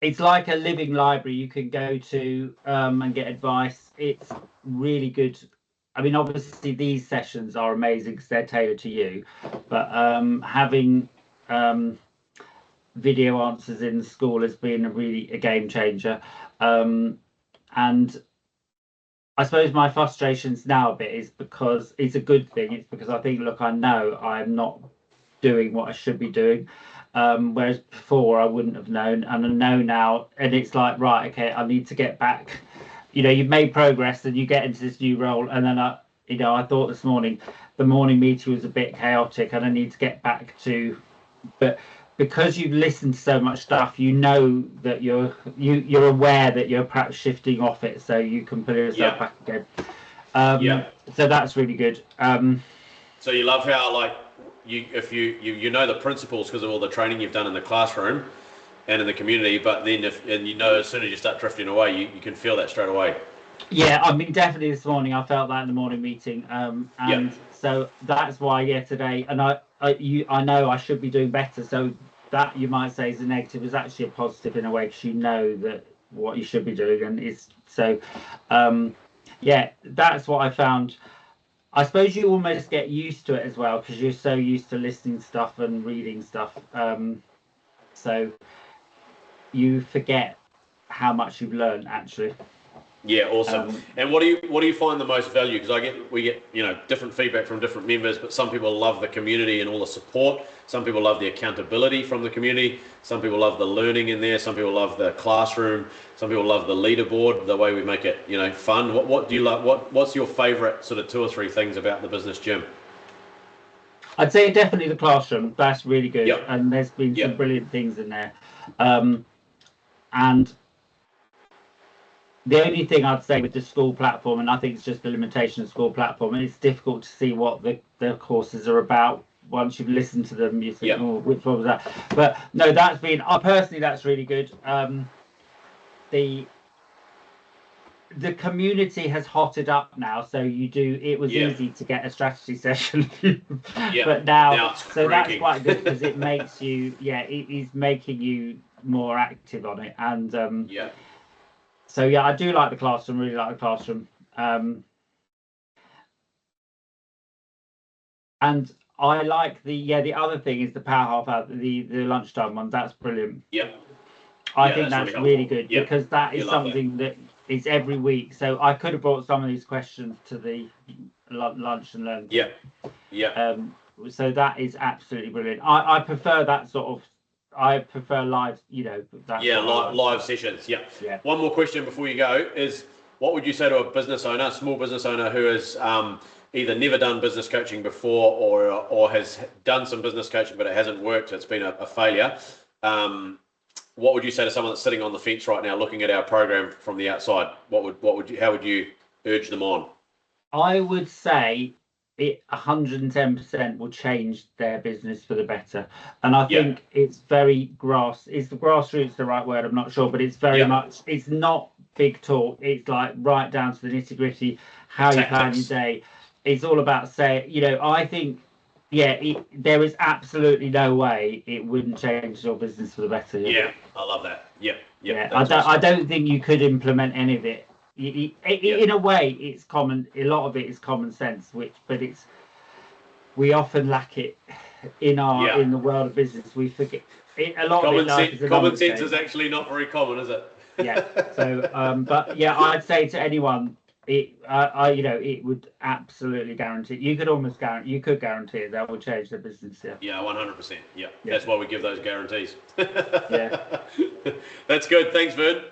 it's like a living library you can go to and get advice. It's really good. I mean, obviously these sessions are amazing because they're tailored to you, but having video answers in the school has been a game changer. And I suppose my frustrations now a bit is because it's a good thing. It's because I think, look, I know I'm not doing what I should be doing. Whereas before I wouldn't have known, and I know now, and it's like, right, okay, I need to get back. You've made progress and you get into this new role, and then I thought this morning the morning meeting was a bit chaotic and I need to get back to, but because you've listened to so much stuff, you know that you're aware that you're perhaps shifting off it, so you can put yourself back again. So that's really good. So you love how, like, if you know the principles because of all the training you've done in the classroom and in the community, but then as soon as you start drifting away, you can feel that straight away. Yeah, I mean, definitely this morning I felt that in the morning meeting, so that's why today, and I know I should be doing better, so that you might say is a negative is actually a positive in a way, because you know that what you should be doing, and it's so that's what I found. I suppose you almost get used to it as well because you're so used to listening stuff and reading stuff, so you forget how much you've learned actually. Yeah, awesome. And what do you find the most value? Because we get different feedback from different members, but some people love the community and all the support. Some people love the accountability from the community. Some people love the learning in there. Some people love the classroom. Some people love the leaderboard, the way we make it fun. What do you love? What's your favourite sort of 2 or 3 things about the business gym? I'd say definitely the classroom. That's really good, Yep. and there's been some brilliant things in there. And the only thing I'd say with the school platform, and I think it's just the limitation of the school platform, and it's difficult to see what the courses are about once you've listened to them. You think, oh, which one was that? But no, that's been personally that's really good. The community has hotted up now, so it was easy to get a strategy session, but now so that's quite good because it makes you it is making you more active on it, and so I do like the classroom, really like the classroom, and I like the other thing is the power half hour, the lunchtime one. That's brilliant. I think that's really good because that is something that is every week. So I could have brought some of these questions to the lunch and learn. So that is absolutely brilliant. I prefer that sort of. I prefer live, live sessions. One more question before you go is, what would you say to a small business owner who has either never done business coaching before or has done some business coaching but it hasn't worked, it's been a failure? What would you say to someone that's sitting on the fence right now looking at our program from the outside? How would you urge them on? I would say it 110% will change their business for the better, and I think it's very is the grassroots the right word? I'm not sure, but it's very much, it's not big talk, it's like right down to the nitty-gritty, how you plan your day. It's all about I think there is absolutely no way it wouldn't change your business for the better. I love that. I don't think you could implement any of it. In a way, it's common. A lot of it is common sense, but we often lack it in the world of business. We forget it, a lot common of it. Common sense is actually not very common, is it? So, I'd say to anyone, it would absolutely guarantee. You could almost guarantee. You could guarantee it. That would change their business. 100%. That's why we give those guarantees. Yeah. That's good. Thanks, Vern.